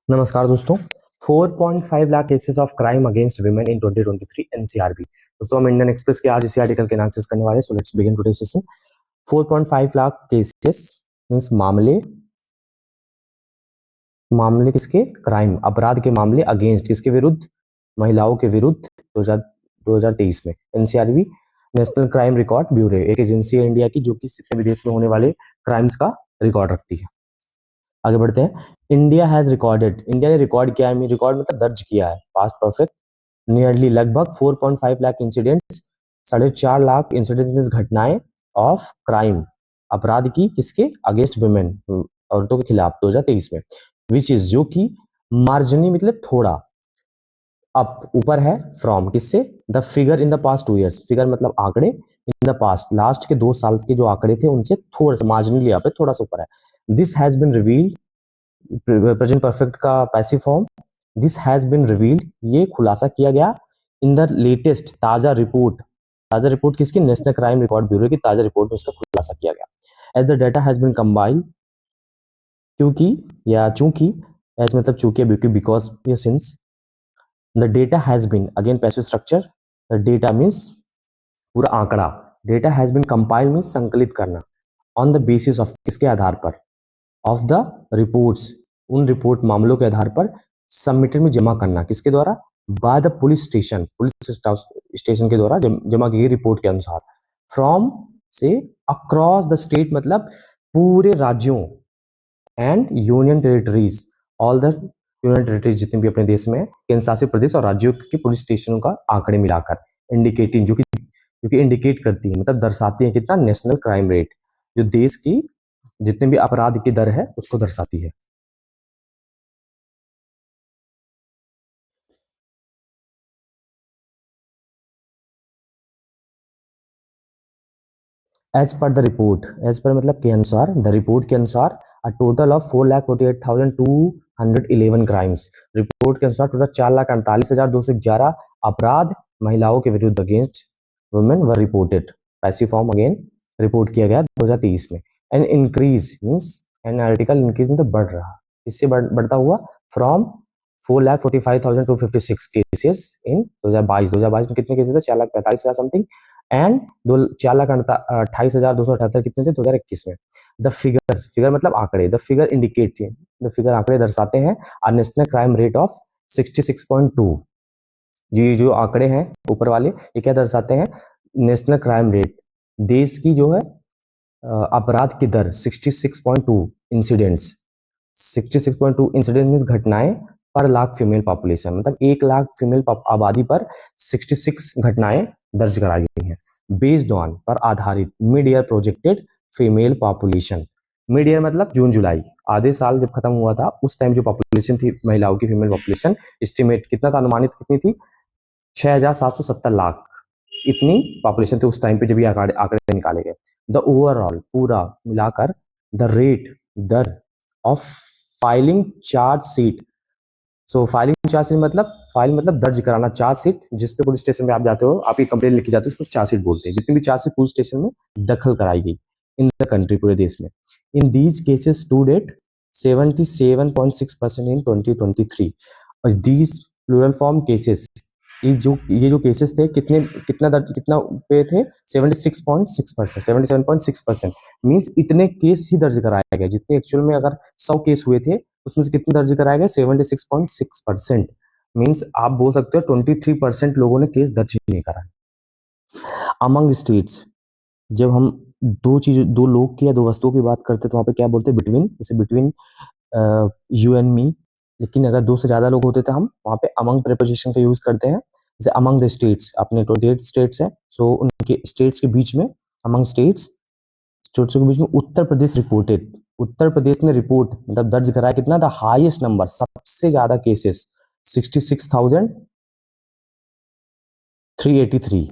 नमस्कार दोस्तों। 4.5 lakh cases of crime against women in 2023 NCRB. दोस्तों हम इंडियन एक्सप्रेस के आज इसी आर्टिकल के एनालिसिस करने वाले हैं। So let's begin today session. 4.5 lakh cases means मामले किसके? क्राइम, अपराध के मामले अगेंस्ट किसके विरुद्ध? महिलाओं के विरुद्ध 2023 में। NCRB national crime record bureau एक एजेंसी है इंडिया की जो कि जितने भी देश में होने वाले क्राइम्स का रिकॉर्ड रखती है। आगे बढ़ते हैं। इंडिया हैज रिकॉर्डेड, इंडिया ने रिकॉर्ड किया है, रिकॉर्ड मतलब दर्ज किया है, पास्ट परफेक्ट, नियरली लगभग 4.5 lakh incidents, 4.5 lakh incidents means घटनाएं ऑफ क्राइम, अपराध की किसके? अगेंस्ट वुमेन, औरतों के खिलाफ 2023 में। विच इज जो कि मार्जिनी मतलब थोड़ा, अप ऊपर है, फ्रॉम किससे? The figure in the past 2 years, figure मतलब आंकड़े, इन द पास्ट लास्ट के 2 साल के जो आंकड़े थे उनसे थोड़ा सा मार्जिनली यहाँ पे थोड़ा सा ऊपर है। This has been revealed, present perfect का passive form, this has been revealed, ये खुलासा किया गया, इन द लेटेस्ट ताजा रिपोर्ट किसकी? नेशनल क्राइम रिकॉर्ड ब्यूरो की ताजा रिपोर्ट में इसका खुलासा किया गया। As the data has been combined, क्योंकि या चूंकि, एज मतलब चूंकि, बिकॉज या since, the data has been, again passive structure, the data means पूरा आंकड़ा, data has been compiled means संकलित करना, ऑन द बेसिस ऑफ किसके आधार पर? ऑफ द रिपोर्ट्स, उन रिपोर्ट मामलों के आधार पर सबमिटेड में जमा करना, किसके द्वारा? बाय द पुलिस स्टेशन के द्वारा जमा की गई रिपोर्ट के अनुसार, फ्रॉम से अक्रॉस द स्टेट मतलब पूरे राज्यों, and union territories, all the union territories जितने भी अपने देश में केंद्र शासित प्रदेश और राज्यों के पुलिस स्टेशनों का आंकड़े मिलाकर, इंडिकेटिंग जो कि इंडिकेट करती है मतलब दर्शाती है कितना? नेशनल क्राइम रेट, जो देश की जितने भी अपराध की दर है उसको दर्शाती है। As per the report, as per मतलब के अनुसार, द रिपोर्ट के अनुसार, a total of 4,48,211 crimes, report के अनुसार टोटल 4,48,211 अपराध महिलाओं के विरुद्ध against women were reported, passive form again report किया गया 2023 में। An increase means an article increase मतलब बढ़ रहा, इससे बढ़ता हुआ, फ्रॉम 4,45,256 केसेस इन 2022 में कितने केसेस थे? 4,45,000 समथिंग, एंड 4,28,278 कितने थे 2021 में। द फिगर मतलब आंकड़े, the figure indicate, the figure आंकड़े दर्शाते हैं आ नेशनल क्राइम रेट ऑफ 66.2। ये जो आंकड़े हैं ऊपर वाले, ये क्या दर्शाते हैं? नेशनल क्राइम रेट, देश की जो है अपराध की दर 66.2 इंसिडेंट्स, 66.2 इंसिडेंट मीन घटनाएं पर लाख फीमेल पॉपुलेशन, मतलब 1 लाख फीमेल आबादी पर 66 घटनाएं दर्ज कराई गई हैं। बेस्ड ऑन, पर आधारित, mid year projected female population, mid year मतलब जून जुलाई, आधे साल जब खत्म हुआ था उस टाइम जो पॉपुलेशन थी महिलाओं की, फीमेल पॉपुलेशन, एस्टिमेट कितना था? अनुमानित कितनी थी? 6,770 लाख, इतनी पॉपुलेशन थी उस टाइम पे जब ये आंकड़े निकाले गए। द ओवरऑल, पूरा मिलाकर, द रेट, दर of filing chargesheet, so filing chargesheet मतलब, फाइल मतलब दर्ज कराना, चार्जशीट जिस पे पुलिस स्टेशन पे आप जाते हो, आपकी कंप्लेंट लिखी जाती है उसको चार्जशीट बोलते हैं, जितनी भी चार्जशीट पुलिस स्टेशन में दखल कराई गई इन द कंट्री, पूरे देश में। In these cases to date 77.6% in 2023, और दीज प्लूरल फॉर्म केसेस, ये जो केसेस थे कितना पे थे? 76.6%, 77.6%, मीन्स इतने केस ही दर्ज कराया गया, जितने एक्चुअल में अगर 100 केस हुए थे उसमें से कितने दर्ज कराया गया? 76.6%, मीन्स आप बोल सकते हो 23% लोगों ने केस दर्ज नहीं करा। अमंग स्टेट्स, जब हम दो लोग की या दो वस्तुओं की बात करते हैं तो वहां पे क्या बोलते हैं? बिटवीन, जैसे बिटवीन यू एंड मी, लेकिन अगर 2 से ज्यादा लोग होते तो हम वहां पे अमंग प्रीपोजिशन का यूज करते हैं। जैसे अमंग द स्टेट्स, अपने 28 स्टेट्स हैं, सो उनके स्टेट्स के बीच में, अमंग स्टेट्स के बीच में उत्तर प्रदेश रिपोर्टेड, उत्तर प्रदेश ने रिपोर्ट मतलब दर्ज कराया कितना? द हाईएस्ट नंबर, सबसे ज्यादा केसेस, 66,383,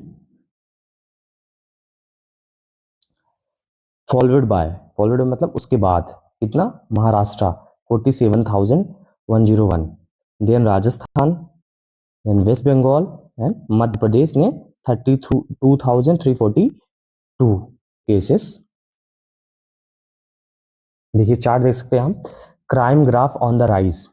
फॉलोड मतलब उसके बाद कितना? Maharashtra 47,101, then Rajasthan, then West Bengal and Madhya Pradesh ने 32,342 केसेस। देखिए चार्ट देख सकते हैं हम, crime graph on the rise,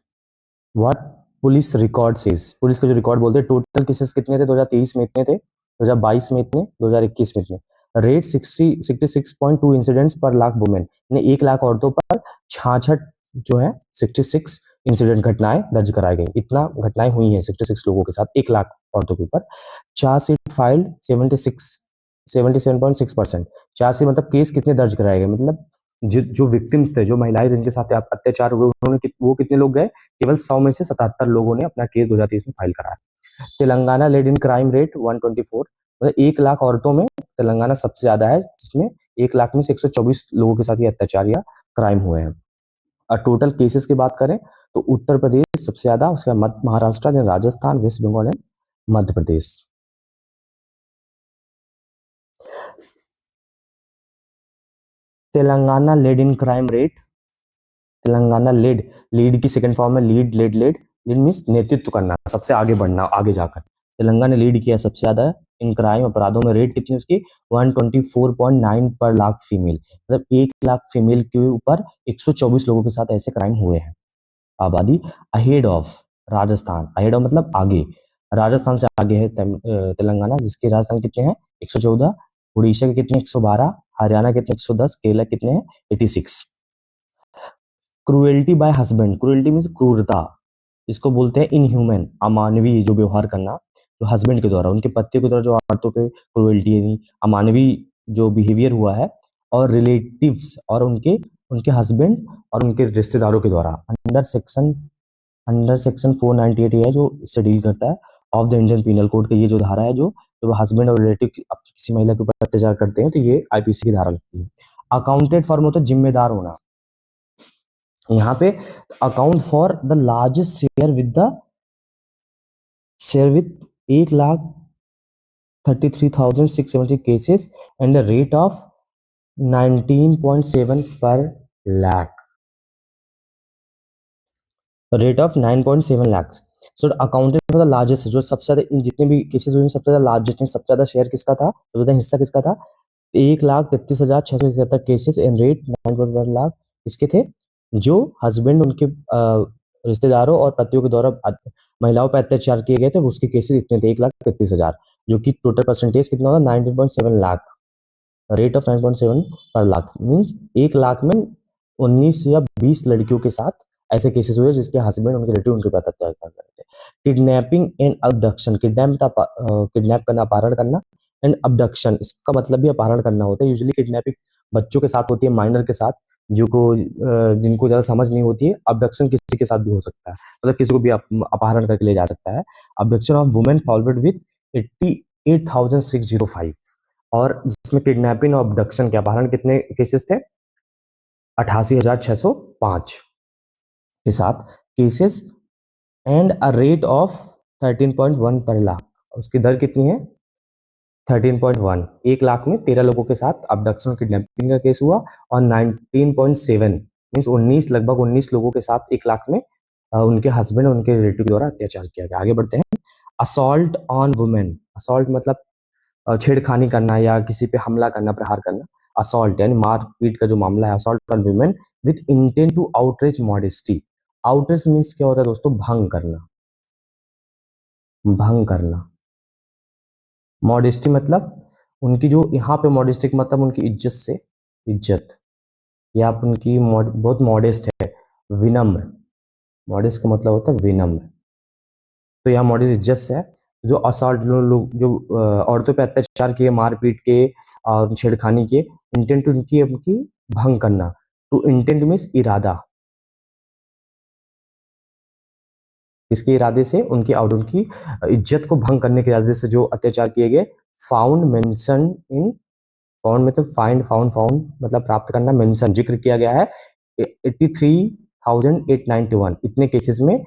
what police record says, police का जो रिकॉर्ड बोलते हैं टोटल केसेस कितने थे 2023 में इतने थे, 2022 में इतने, 2021 में इतने। रेट 66.2 इंसिडेंट्स पर लाख वुमेन, ने 1 लाख औरतों पर 66 जो है 66 इंसिडेंट घटनाएं दर्ज कराई गई। इतना घटनाएं हुई हैं 66 लोगों के साथ 1 लाख औरतों के ऊपर। Chargesheet filed 77.6%। चार्जशीट मतलब केस कितने दर्ज कराए गए, मतलब जो विक्टिम्स थे, जो महिलाएं जिनके साथ अत्याचार हुए, उन्होंने वो कितने लोग गए, केवल 100 में से 77 लोगों ने अपना केस 2023 में फाइल कराया। Telangana led in crime rate 124, मतलब 1 लाख औरतों में तेलंगाना सबसे ज्यादा है, जिसमें 1 लाख में से 124 लोगों के साथ ये अत्याचार या क्राइम हुए हैं। और टोटल केसेस की बात करें तो उत्तर प्रदेश सबसे ज्यादा, उसके बाद Maharashtra, Rajasthan, West Bengal and Madhya Pradesh. Telangana led in crime rate, Telangana lead, lead की सेकंड फॉर्म है lead, led, lead, lead means नेतृत्व करना, सबसे आगे बढ़ना, आगे जाकर। तेलंगाना ने लीड किया सबसे ज्यादा इन क्राइम अपराधों में। रेट कितनी उसकी 124.9 पर लाख फीमेल, मतलब 1 लाख फीमेल के ऊपर 124 लोगों के साथ ऐसे क्राइम हुए हैं। आबादी ahead of Rajasthan, ahead of मतलब आगे, राजस्थान से आगे है तेलंगाना, जिसकी राजधानी कितने हैं 114, उड़ीसा के कितने 112, हरियाणा के कितने 110, केरला कितने हैं 86। Cruelty bye husband, cruelty means क्रूरता, इसको बोलते हैं इनह्यूमन, अमानवीय जो व्यवहार करना, जो हस्बैंड के द्वारा, उनके पति के द्वारा जो औरतों पे क्रूएल्टी यानी अमानवीय जो बिहेवियर हुआ है, और रिलेटिव्स और उनके उनके हस्बैंड और उनके रिश्तेदारों के द्वारा, अंडर सेक्शन 498 है जो इससे डील करता है of the Indian Penal Code का। ये जो धारा है, जो हस्बैंड और रिलेटिव किसी महिला के ऊपर अत्याचार करते हैं, तो ये आईपीसी की धारा लगती है। अकाउंटेड फॉर मतलब जिम्मेदार होना, यहाँ पे account for the largest share with 1,33,670 cases and rate of 19.7 पर lakh, rate of 9.7 lakh. So accounted for the largest, जो सबसे ज्यादा इन जितने भी केसेस हुए सबसे ज्यादा लार्जेस्ट, सबसे ज्यादा शेयर किसका था, सबसे ज्यादा हिस्सा किसका था, 1,33,671 केसेस एंड रेट 9.1 लाख इसके थे, जो हस्बैंड उनके रिश्तेदारों और पतियों के द्वारा महिलाओं पर अत्याचार किए गए थे, उसके केसेस इतने थे 1,33,000, जो कि टोटल परसेंटेज कितना होगा 19.7 लाख, रेट ऑफ 9.7 पर लाख मीन्स 1 लाख में 19 या 20 लड़कियों के साथ ऐसे केसेस हुए जिसके हस्बैंड उनके रिलेटिव उनके साथ अत्याचार कर रहे थे। किडनैपिंग एंड अबडक्शन, किडनैप करना, अपहरण करना, एंड अबडक्शन इसका मतलब भी अपहरण करना होता है। यूजुअली किडनैपिंग बच्चों के साथ होती है, माइनर के साथ, जो को जिनको ज्यादा समझ नहीं होती है। अबडक्शन किसी के साथ भी हो सकता है, मतलब किसी को भी अपहरण करके ले जा सकता है। Abduction of women forward with 88,605, और जिसमें किडनैपिंग और अबडक्शन के अपहरण कितने केसेस थे 88,605 के साथ cases, and a rate of 13.1 पर लाख, उसकी दर कितनी है 13.1, 1 लाख में 13 लोगों के साथ अबडक्शन और किडनैपिंग का केस हुआ, और 19.7 मीन्स 19 लगभग 19 लोगों के साथ 1 लाख में उनके हस्बैंड और उनके रिलेटिव द्वारा अत्याचार किया गया। आगे बढ़ते हैं। असॉल्ट ऑन वुमेन, असॉल्ट मतलब छेड़खानी करना या किसी पे हमला करना, प्रहार करना। असॉल्ट यानी मारपीट का जो मामला है, assault on women with intent to outrage modesty. Outrage means क्या होता है दोस्तों, भंग करना, भंग करना। मॉडेस्टी मतलब उनकी जो यहाँ पे मॉडेस्टी मतलब उनकी इज्जत से, इज्जत, या आप उनकी बहुत मॉडेस्ट है, विनम्र, मॉडेस्ट का मतलब होता है विनम्र, तो यहाँ मॉडेस्ट इज्जत से है। जो असॉल्ट लोग जो औरतों पे अत्याचार किए, मारपीट के और छेड़खानी के, इंटेंट उनकी उनकी भंग करना, टू इंटेंट मीन्स इरादा, इसके इरादे से उनकी और उनकी इज्जत को भंग करने के इरादे से जो अत्याचार किए गए। फाउंड मेंशन इन, फाउंड मतलब फाइंड, फाउंड मतलब प्राप्त करना, मेंशन जिक्र किया गया है 83,891 इतने केसेस में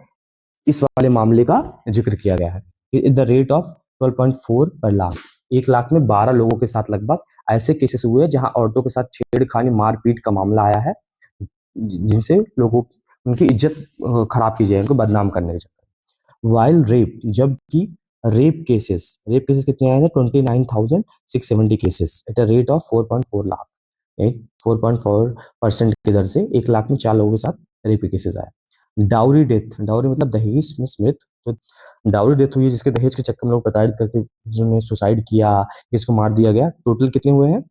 इस वाले मामले का जिक्र किया गया है। द रेट ऑफ 12.4 पर लाख, 1 लाख में 12 लोगों के साथ लगभग ऐसे केसेस हुए जहां औरतों के साथ छेड़खानी, मारपीट का मामला आया है, जिनसे लोगों उनकी इज्जत खराब की जाए, उनको बदनाम करने के चक्कर। वाइल रेप, जबकि रेप केसेस कितने आए थे 29,670 cases at a rate of 4.4 lakh, 4.4% की दर से 1 लाख में 4 लोगों के साथ रेप केसेस आए। डाउरी डेथ, डाउरी मतलब दहेज में स्मृत, तो डाउरी डेथ हुई है जिसके दहेज के चक्कर में लोग प्रताड़ित करके जिन्होंने सुसाइड किया, किसको मार दिया गया। टोटल कितने हुए हैं?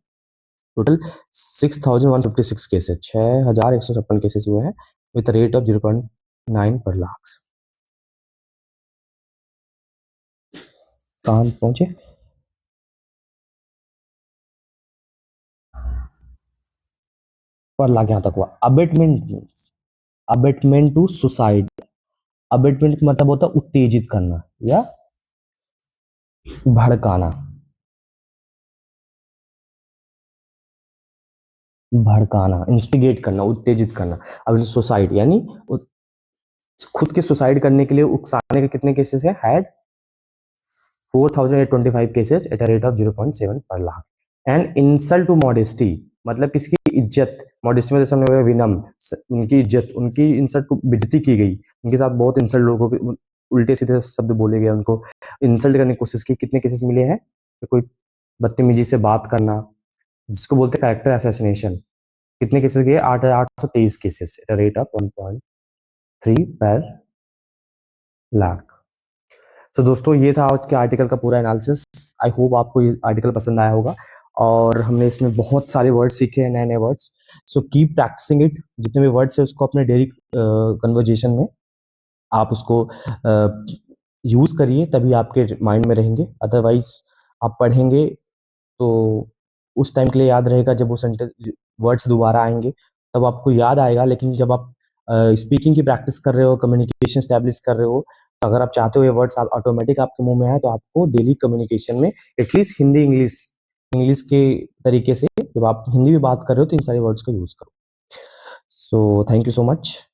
टोटल 6156 केसेस, 6156 केसेस हुए हैं विद रेट ऑफ 0.9 पर लाख। कहाँ पहुंचे? पर लाख यहाँ तक हुआ। Abetment means abetment to suicide. Abetment का मतलब होता है उत्तेजित करना या भड़काना। भड़काना, इंस्टिगेट करना, उत्तेजित करना। अब सुसाइड यानी खुद के सुसाइड करने के लिए उकसाने के कितने केसेस है? Had 4825 cases at a rate of 0.7 पर lakh. And insult to modesty मतलब किसकी इज्जत, मॉडेस्टी में जैसे हमने विनम्र, उनकी इज्जत, उनकी इंसल्ट को बेइज्जती की गई, उनके साथ बहुत इंसल्ट, लोगों के उल्टे सीधे शब्द बोले गए, उनको इंसल्ट करने की कोशिश की। कितने केसेस मिले हैं? तो कोई बदतमीजी से बात करना, जिसको बोलते हैं कैरेक्टर असैसिनेशन, कितने केसेस गए? 8823 cases at a rate of 1.3 पर लाख। तो दोस्तों ये था आज के आर्टिकल का पूरा एनालिसिस। आई होप आपको ये आर्टिकल पसंद आया होगा और हमने इसमें बहुत सारे वर्ड सीखे हैं, नए नए words. So keep practising it. जितने भी वर्ड्स है उसको अपने डेली कन्वर्जेशन में आप उसको यूज करिए, तभी आपके माइंड में रहेंगे। अदरवाइज आप पढ़ेंगे तो उस टाइम के लिए याद रहेगा, जब वो सेंटेंस वर्ड्स दोबारा आएंगे तब आपको याद आएगा। लेकिन जब आप स्पीकिंग की प्रैक्टिस कर रहे हो, कम्युनिकेशन स्टैब्लिश कर रहे हो, तो अगर आप चाहते हो ये वर्ड्स आप ऑटोमेटिक आपके मुंह में आए, तो आपको डेली कम्युनिकेशन में एटलीस्ट हिंदी इंग्लिश इंग्लिश के तरीके से जब आप हिंदी में बात कर रहे हो तो इन सारे वर्ड्स का यूज करो। So thank you so much.